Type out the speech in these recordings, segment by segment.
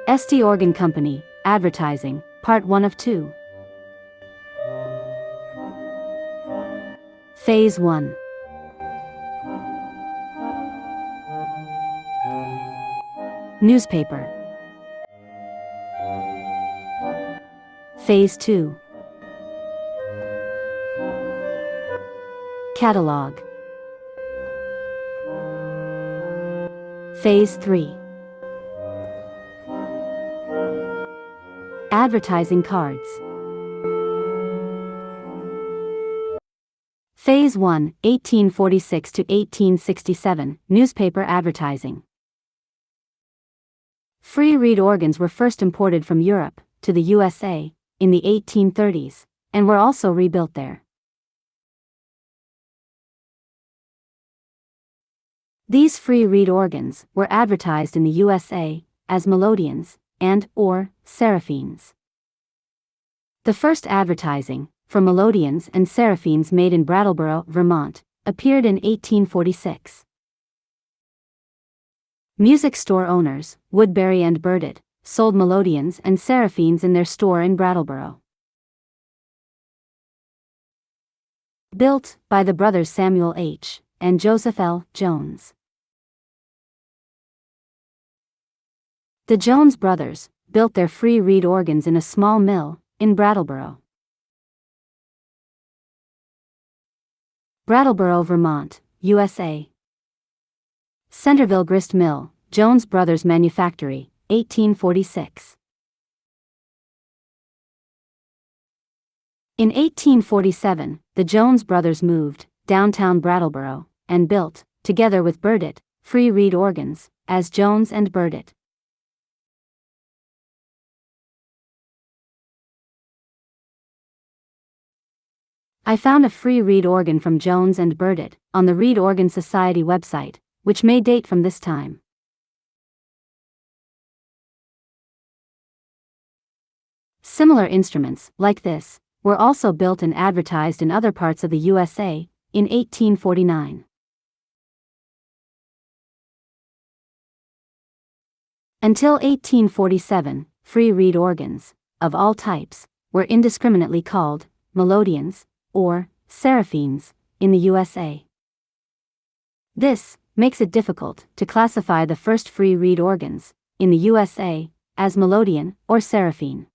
Estey Organ Company, Advertising, Part 1 of 2. Phase 1. Newspaper. Phase 2. Catalogue. Phase 3. Advertising cards. Phase 1, 1846 to 1867, Newspaper Advertising. Free reed organs were first imported from Europe to the USA in the 1830s, and were also rebuilt there. These free reed organs were advertised in the USA as Melodeons and/or Seraphines. The first advertising for Melodeons and Seraphines made in Brattleboro, Vermont, appeared in 1846. Music store owners, Woodbury and Burditt, sold Melodeons and Seraphines in their store in Brattleboro. Built by the brothers Samuel H. and Joseph L. Jones. The Jones brothers built their free reed organs in a small mill in Brattleboro. Brattleboro, Vermont, USA. Centerville Grist Mill, Jones Brothers Manufactory, 1846. In 1847, the Jones brothers moved downtown Brattleboro and built, together with Burditt, free reed organs as Jones and Burditt. I found a free reed organ from Jones and Burditt on the Reed Organ Society website, which may date from this time. Similar instruments, like this, were also built and advertised in other parts of the USA in 1849. Until 1847, free reed organs, of all types, were indiscriminately called Melodeons or Seraphines in the USA. This makes it difficult to classify the first free reed organs in the USA as Melodeon or Seraphine.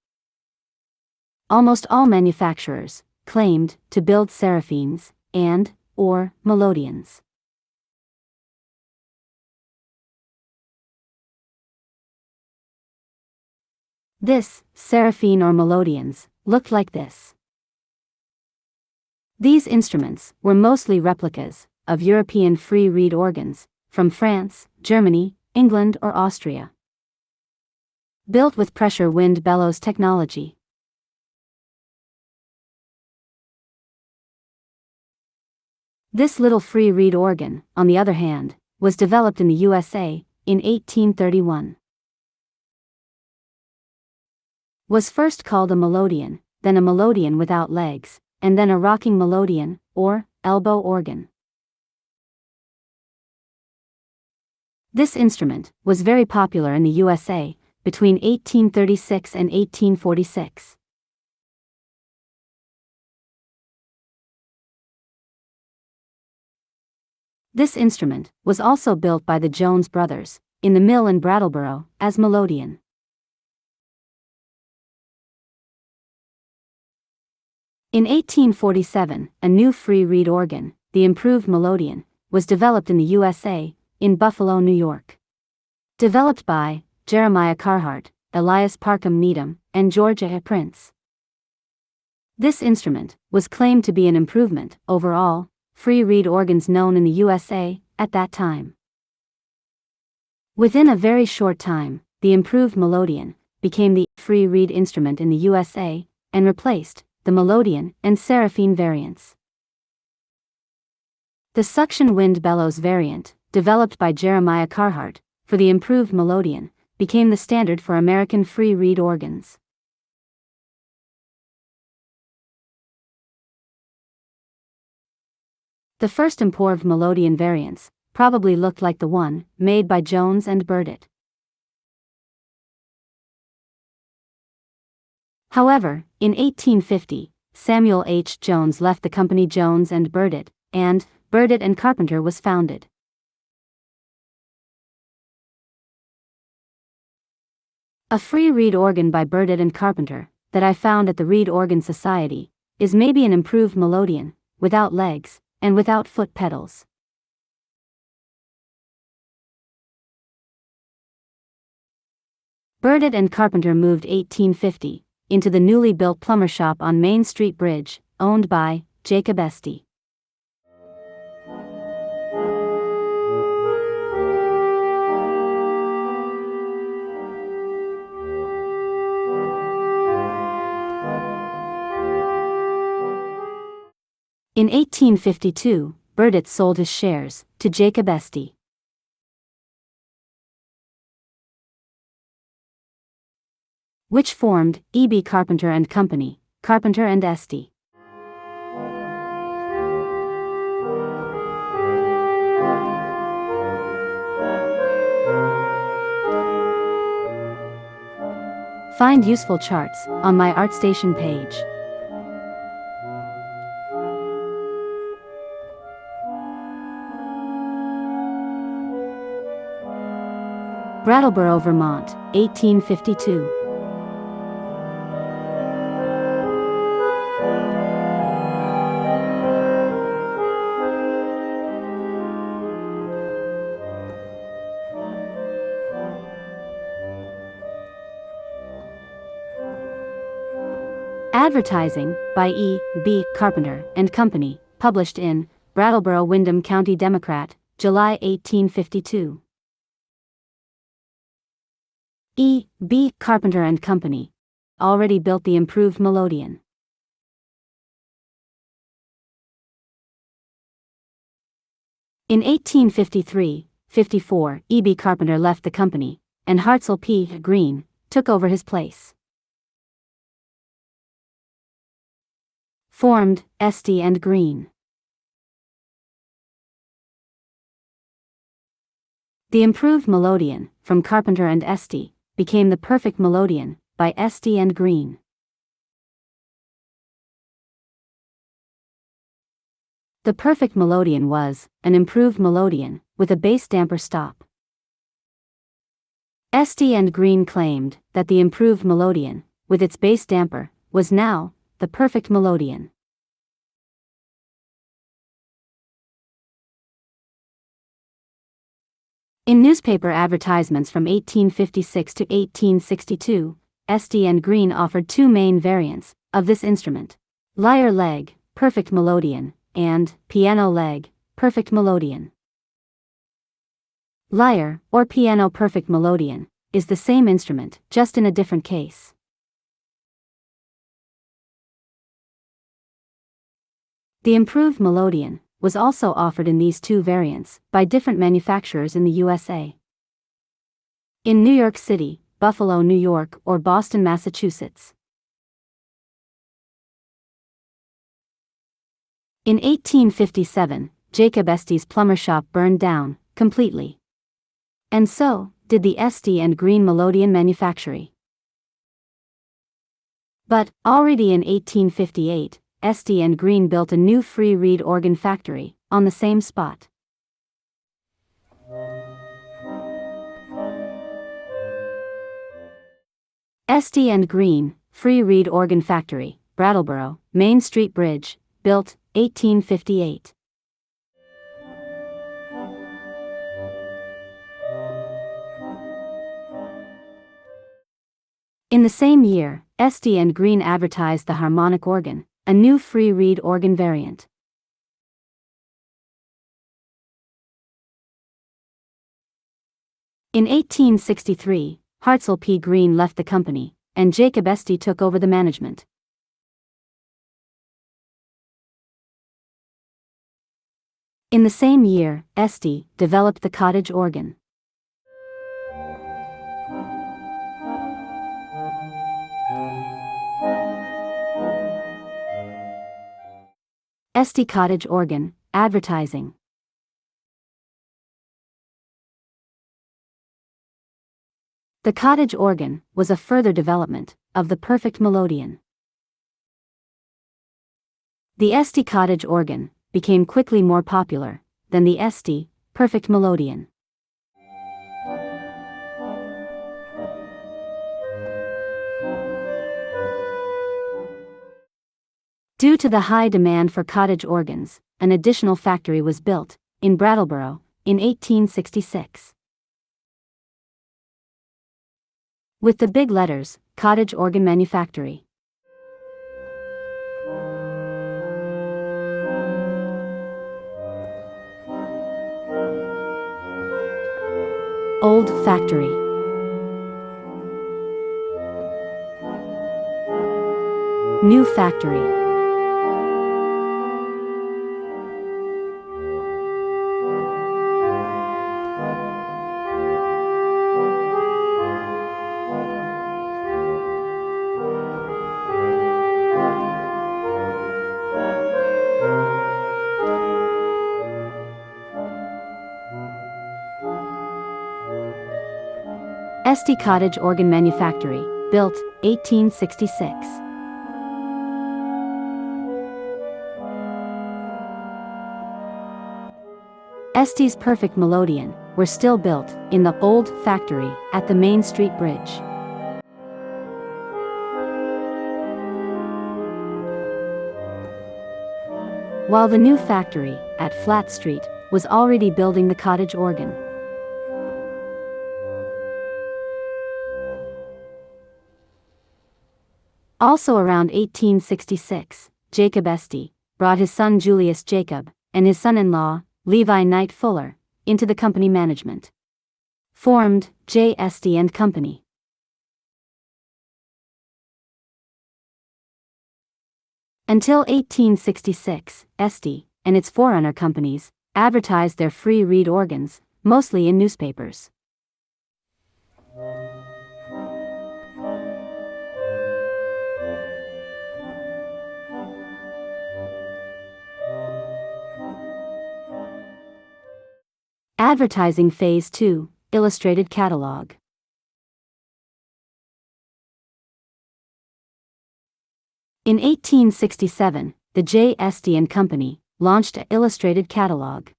Almost all manufacturers claimed to build Seraphines and/or Melodeons. This Seraphine or Melodeons looked like this. These instruments were mostly replicas of European free reed organs from France, Germany, England or Austria. Built with pressure wind bellows technology. This little free reed organ, on the other hand, was developed in the USA in 1831. Was first called a Melodeon, then a Melodeon without legs, and then a rocking Melodeon, or elbow organ. This instrument was very popular in the USA between 1836 and 1846. This instrument was also built by the Jones brothers in the mill in Brattleboro as Melodeon. In 1847, a new free reed organ, the improved Melodeon, was developed in the USA in Buffalo, New York. Developed by Jeremiah Carhart, Elias Parkham Needham, and Georgia A. Prince. This instrument was claimed to be an improvement over all free reed organs known in the USA at that time. Within a very short time, the improved Melodeon became the free reed instrument in the USA and replaced the Melodeon and Seraphine variants. The suction wind bellows variant, developed by Jeremiah Carhart for the improved Melodeon, became the standard for American free reed organs. The first improved Melodeon variants probably looked like the one made by Jones and Burditt. However, in 1850, Samuel H. Jones left the company Jones and Burditt, and Burditt and Carpenter was founded. A free reed organ by Burditt and Carpenter, that I found at the Reed Organ Society, is maybe an improved melodeon, without legs, and without foot pedals. Burditt and Carpenter moved 1850, into the newly built plumber shop on Main Street Bridge, owned by Jacob Estey. In 1852, Burditt sold his shares to Jacob Estey. Which formed E.B. Carpenter and Company, Carpenter and Estey. Find useful charts on my ArtStation page. Brattleboro, Vermont, 1852. Advertising, by E.B. Carpenter and Company, published in Brattleboro, Windham County Democrat, July 1852. E.B. Carpenter and Company already built the improved melodeon. In 1853-54, E.B. Carpenter left the company, and Hartsel P. Green took over his place. Formed Estey and Green. The improved melodeon, from Carpenter and Estey, became the perfect melodeon, by Estey and Green. The perfect melodeon was an improved melodeon, with a bass damper stop. Estey and Green claimed that the improved melodeon, with its bass damper, was now the perfect melodeon. In newspaper advertisements from 1856 to 1862, Estey and Green offered two main variants of this instrument: lyre leg, perfect melodeon, and piano leg, perfect melodeon. Lyre, or piano perfect melodeon, is the same instrument, just in a different case. The improved melodeon was also offered in these two variants by different manufacturers in the USA. In New York City, Buffalo, New York, or Boston, Massachusetts. In 1857, Jacob Estey's plumber shop burned down completely. And so did the Estey and Green melodeon manufactory. But already in 1858, Estey and Green built a new free reed organ factory on the same spot. Estey and Green, free reed organ factory, Brattleboro, Main Street Bridge, built 1858. In the same year, Estey and Green advertised the harmonic organ, a new free reed organ variant. In 1863, Hartsel P. Green left the company, and Jacob Estey took over the management. In the same year, Estey developed the cottage organ. Estey Cottage Organ, advertising. The cottage organ was a further development of the perfect melodeon. The Estey cottage organ became quickly more popular than the Estey perfect melodeon. Due to the high demand for cottage organs, an additional factory was built in Brattleboro in 1866. With the big letters, Cottage Organ Manufactory. Old Factory. New Factory. Estey Cottage Organ Manufactory, built, 1866. Estey's perfect melodeon were still built in the old factory at the Main Street Bridge. While the new factory at Flat Street was already building the cottage organ. Also around 1866, Jacob Estey brought his son Julius Jacob and his son-in-law, Levi Knight Fuller, into the company management. Formed J. Estey and Company. Until 1866, Estey and its forerunner companies advertised their free reed organs, mostly in newspapers. Advertising Phase 2, Illustrated Catalogue. In 1867, the J. Estey and Company launched an illustrated catalog.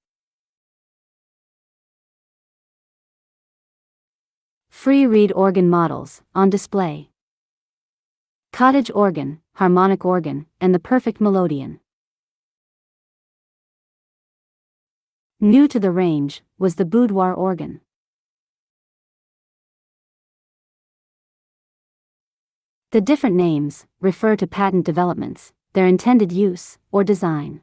Free reed organ models on display. Cottage organ, harmonic organ, and the perfect melodeon. New to the range was the boudoir organ. The different names refer to patent developments, their intended use, or design.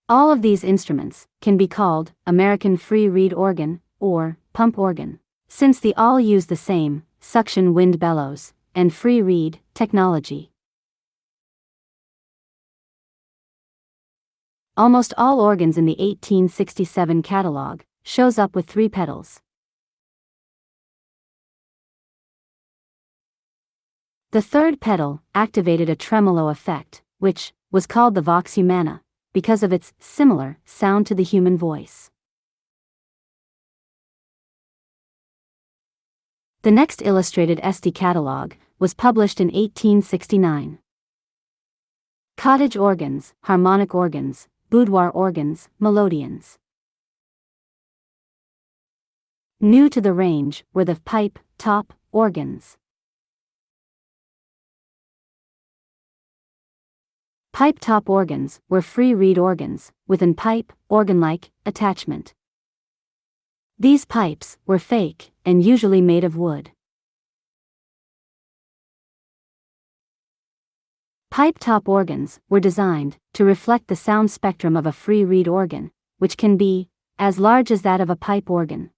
All of these instruments can be called American free reed organ or pump organ, since they all use the same suction wind bellows and free reed technology. Almost all organs in the 1867 catalog shows up with 3 pedals. The third pedal activated a tremolo effect, which was called the Vox Humana, because of its similar sound to the human voice. The next illustrated Estey catalog was published in 1869. Cottage organs, harmonic organs, boudoir organs, melodeons. New to the range were the pipe top organs. Pipe top organs were free reed organs with an pipe organ-like attachment. These pipes were fake and usually made of wood. Pipe-top organs were designed to reflect the sound spectrum of a free reed organ, which can be as large as that of a pipe organ.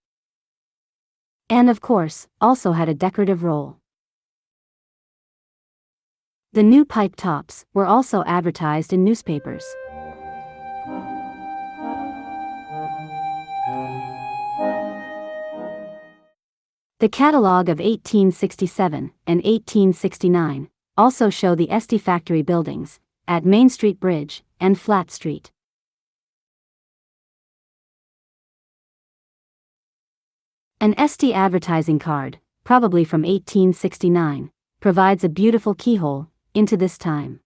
And of course, also had a decorative role. The new pipe tops were also advertised in newspapers. The catalog of 1867 and 1869 also show the Estey factory buildings at Main Street Bridge and Flat Street. An Estey advertising card, probably from 1869, provides a beautiful keyhole into this time.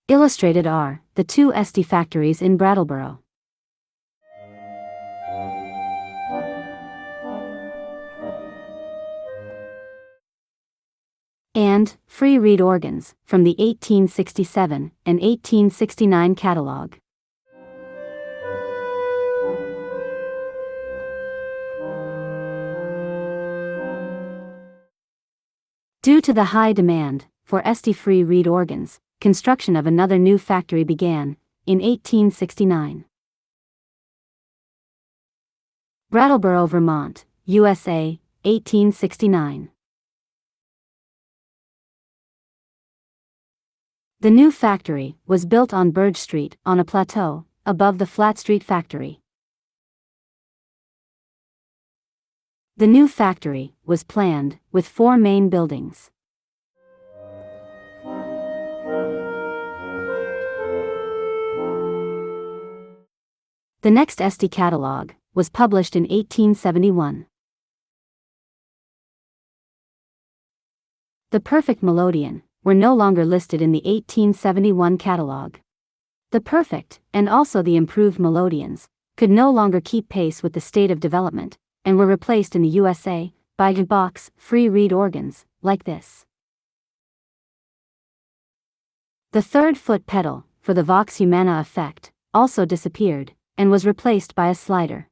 Illustrated are the two Estey factories in Brattleboro. And free reed organs from the 1867 and 1869 catalog. Due to the high demand for Estey free reed organs, construction of another new factory began in 1869. Brattleboro, Vermont, USA, 1869. The new factory was built on Birge Street on a plateau above the Flat Street factory. The new factory was planned with 4 main buildings. The next Estey catalog was published in 1871. The perfect Melodeon were no longer listed in the 1871 catalog. The perfect, and also the improved Melodeons, could no longer keep pace with the state of development, and were replaced in the USA by box free reed organs, like this. The third foot pedal, for the Vox Humana effect, also disappeared, and was replaced by a slider.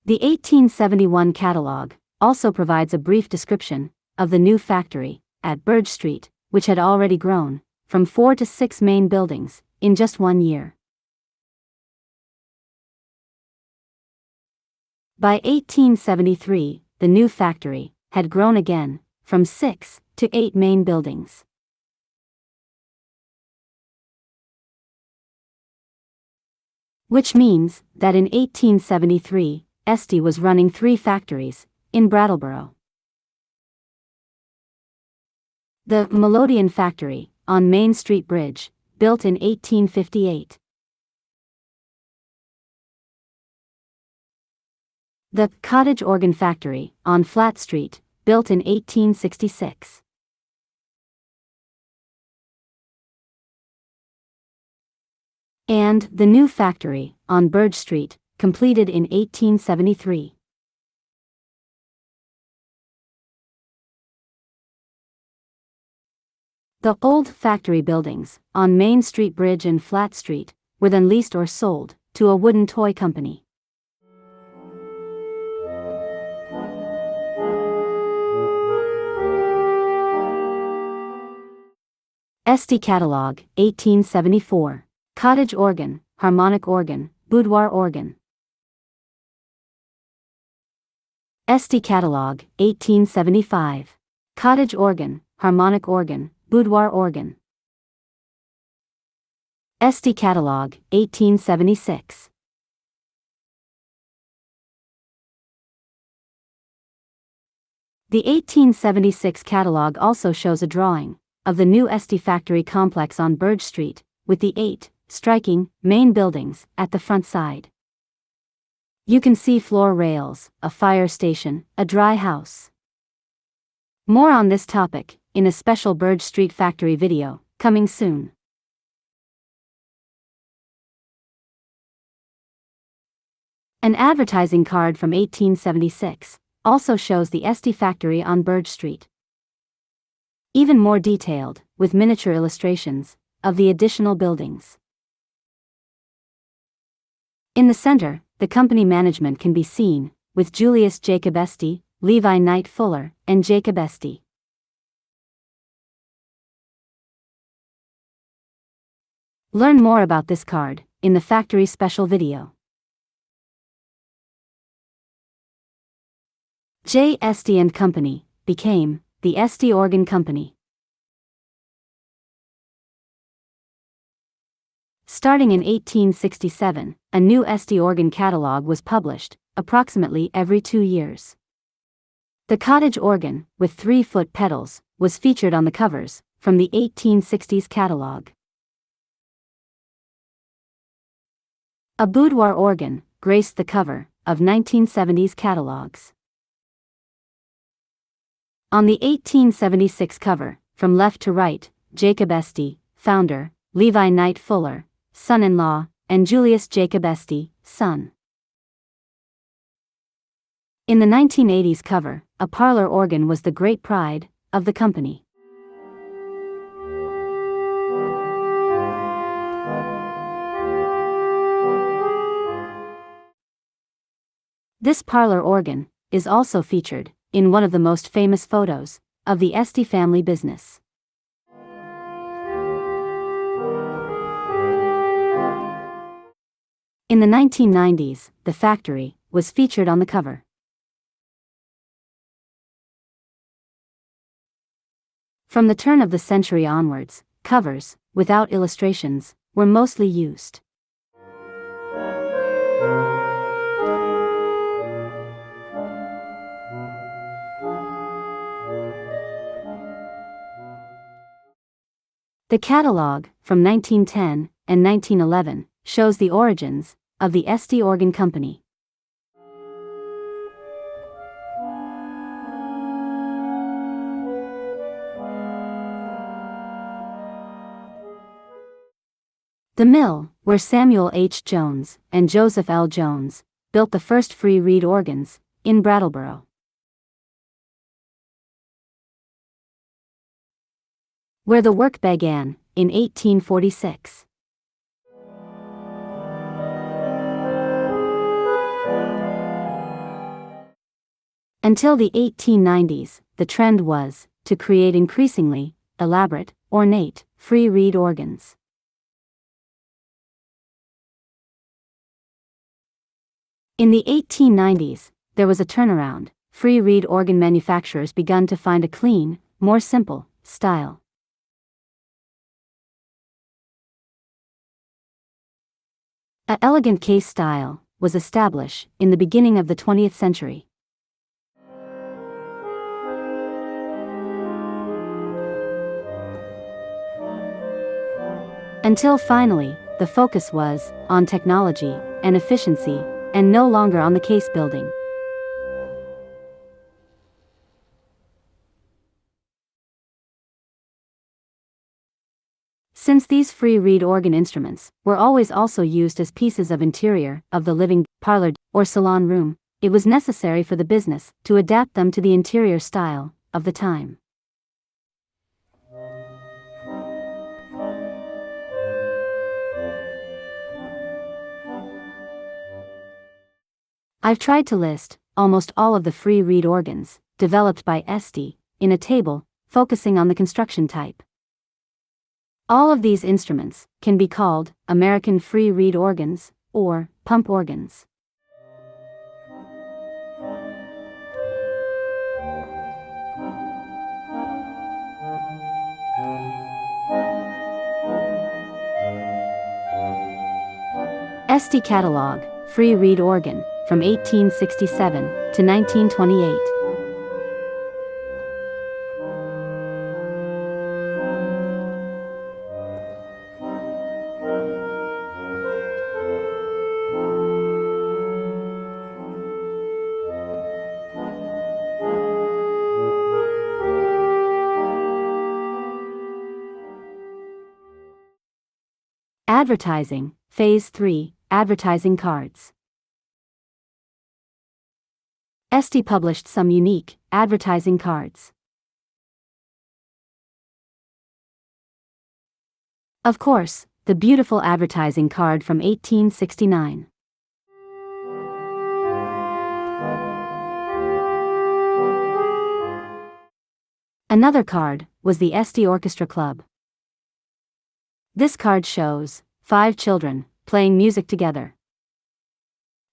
The 1871 catalog also provides a brief description of the new factory at Burge Street, which had already grown from 4 to 6 main buildings in just 1 year. By 1873, the new factory had grown again from 6 to 8 main buildings. Which means that in 1873, Estey was running 3 factories in Brattleboro. The Melodeon factory on Main Street Bridge, built in 1858. The Cottage Organ factory on Flat Street, built in 1866. And the new factory on Birge Street, completed in 1873. The old factory buildings on Main Street Bridge and Flat Street were then leased or sold to a wooden toy company. Estey Catalog, 1874. Cottage Organ, Harmonic Organ, Boudoir Organ. Estey Catalog, 1875. Cottage Organ, Harmonic Organ, Boudoir Organ. Estey Catalog, 1876. The 1876 catalog also shows a drawing of the new Estey factory complex on Birge Street, with the 8 striking main buildings at the front side. You can see floor rails, a fire station, a dry house. More on this topic in a special Birge Street factory video, coming soon. An advertising card from 1876 also shows the Estey factory on Birge Street. Even more detailed, with miniature illustrations of the additional buildings. In the center, the company management can be seen, with Julius Jacob Estey, Levi Knight Fuller, and Jacob Estey. Learn more about this card in the factory special video. J. Estey and Company became the Estey Organ Company. Starting in 1867, a new Estey organ catalog was published, approximately every 2 years. The cottage organ, with 3-foot pedals, was featured on the covers from the 1860s catalog. A boudoir organ, graced the cover of 1970s Catalogues. On the 1876 cover, from left to right, Jacob Estey, founder, Levi Knight Fuller, son-in-law, and Julius Jacob Estey, son. In the 1980s cover, a parlor organ was the great pride of the company. This parlor organ is also featured in one of the most famous photos of the Estey family business. In the 1990s, the factory was featured on the cover. From the turn of the century onwards, covers, without illustrations, were mostly used. The catalogue, from 1910 and 1911, shows the origins of the Estey Organ Company. The mill, where Samuel H. Jones and Joseph L. Jones built the first free reed organs in Brattleboro. Where the work began in 1846. Until the 1890s, the trend was to create increasingly elaborate, ornate, free reed organs. In the 1890s, there was a turnaround. Free reed organ manufacturers begun to find a clean, more simple style. An elegant case style was established in the beginning of the 20th century. Until finally, the focus was on technology and efficiency, and no longer on the case building. Since these free reed organ instruments were always also used as pieces of interior of the living parlor or salon room, it was necessary for the business to adapt them to the interior style of the time. I've tried to list almost all of the free reed organs developed by Estey in a table focusing on the construction type. All of these instruments can be called American free reed organs or pump organs. Estey Catalogue, free reed organ, from 1867 to 1928. Advertising, Phase 3, Advertising Cards. Estey published some unique advertising cards. Of course, the beautiful advertising card from 1869. Another card was the Estey Orchestra Club. This card shows 5 children playing music together.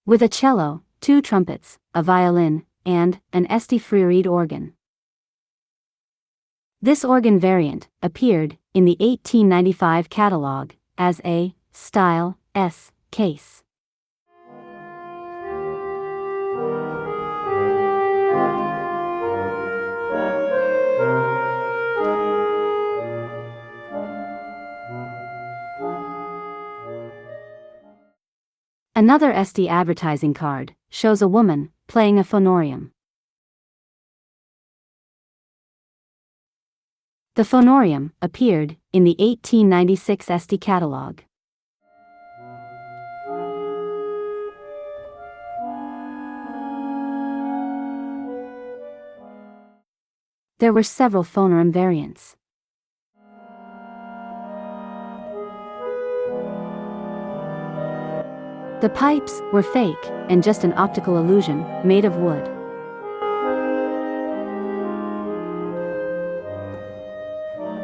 With a cello, 2 trumpets, a violin, and an Estey free reed organ. This organ variant appeared in the 1895 catalogue as a Style S case. Another Estey advertising card shows a woman playing a phonorium. The phonorium appeared in the 1896 Estey Catalogue. There were several phonorium variants. The pipes were fake and just an optical illusion made of wood.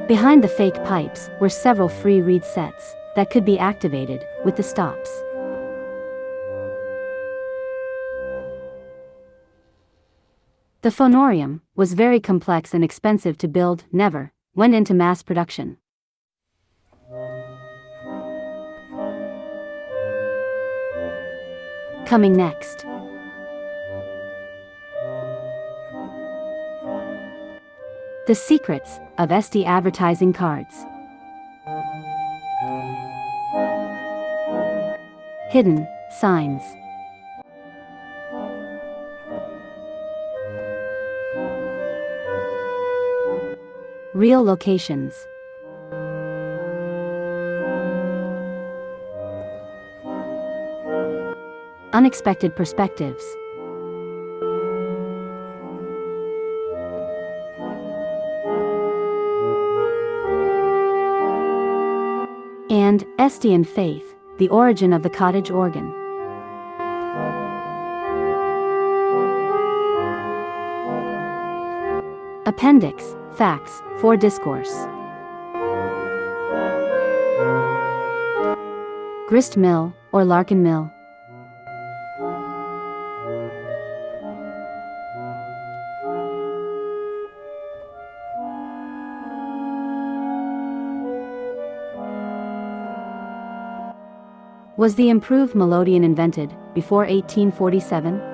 Behind the fake pipes were several free reed sets that could be activated with the stops. The phonorium was very complex and expensive to build, never went into mass production. Coming next. The secrets of Estey advertising cards. Hidden signs. Real locations. Unexpected perspectives. And Estey and Faith, the origin of the cottage organ. Appendix, facts, for Discourse. Grist mill, or Larkin mill. Was the improved melodeon invented before 1847?